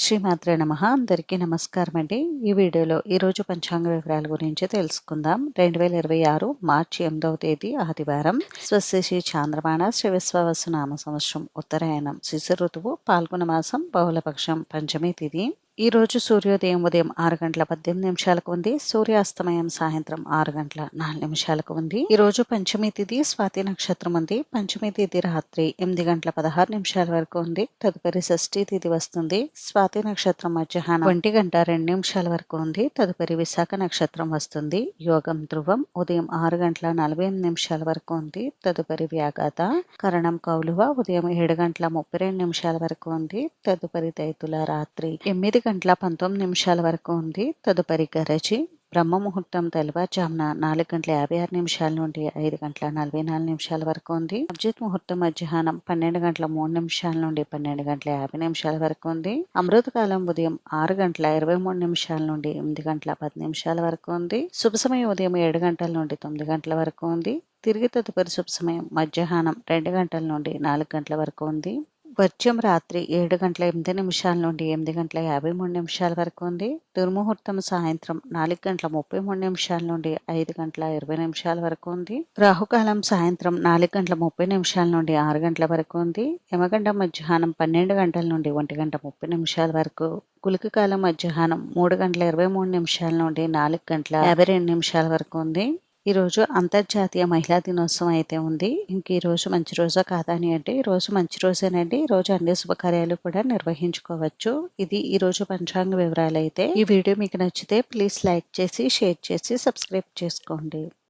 శ్రీమాత్రే నమః. అందరికీ నమస్కారం అండి. ఈ వీడియోలో ఈరోజు పంచాంగ వివరాల గురించి తెలుసుకుందాం. 2026 మార్చి 8వ తేదీ ఆదివారం. స్వస్తి చాంద్రమాన శ్రీ విశ్వావసు నామ సంవత్సరం ఉత్తరాయణం శిశిర ఋతువు పాల్గొన మాసం బహుళపక్షం పంచమి తిథి. ఈ రోజు సూర్యోదయం ఉదయం 6:18 ఉంది. సూర్యాస్తమయం సాయంత్రం 6:04 ఉంది. ఈ రోజు పంచమి తిథి స్వాతి నక్షత్రం ఉంది. పంచమి తిథి రాత్రి 8:16 వరకు ఉంది. తదుపరి షష్ఠి తిథి వస్తుంది. స్వాతి నక్షత్రం మధ్యాహ్నం 1:02 వరకు ఉంది. తదుపరి విశాఖ నక్షత్రం వస్తుంది. యోగం ధ్రువం ఉదయం 6:48 వరకు ఉంది. తదుపరి వ్యాఘాత కరణం కౌలువ ఉదయం 7:32 వరకు ఉంది. తదుపరి దైతుల రాత్రి 8:19 వరకు ఉంది. తదుపరి గరజి బ్రహ్మ ముహూర్తం తెల్లవారుజామున 4:56 నుండి 5:44 వరకు ఉంది. అభిజిత్ ముహూర్తం మధ్యాహ్నం 12:03 నుండి 12:50 వరకు ఉంది. అమృతకాలం ఉదయం 6:23 నుండి 8:10 వరకు ఉంది. శుభ సమయం ఉదయం 7 గంటల నుండి 9 గంటల వరకు ఉంది. తిరిగి తదుపరి శుభ సమయం మధ్యాహ్నం 2 గంటల నుండి 4 గంటల వరకు ఉంది. వర్జ్యం రాత్రి 7:08 నుండి 8:53 వరకు ఉంది. దుర్ముహూర్తం సాయంత్రం 4:33 నుండి 5:20 వరకు ఉంది. రాహుకాలం సాయంత్రం 4:30 నుండి 6 గంటల వరకు ఉంది. యమగండం మధ్యాహ్నం 12 గంటల నుండి 1:30 వరకు. గుళిక కాలం మధ్యాహ్నం 3:23 నుండి 4:52 వరకు ఉంది. ఈరోజు అంతర్జాతీయ మహిళా దినోత్సవం అయితే ఉంది. ఇంక ఈరోజు మంచి రోజా కాదా అని అంటే ఈరోజు మంచి రోజేనండి. ఈరోజు అన్ని శుభకార్యాలు కూడా నిర్వహించుకోవచ్చు. ఇది ఈరోజు పంచాంగ వివరాలు అయితే. ఈ వీడియో మీకు నచ్చితే ప్లీజ్ లైక్ చేసి షేర్ చేసి సబ్స్క్రైబ్ చేసుకోండి.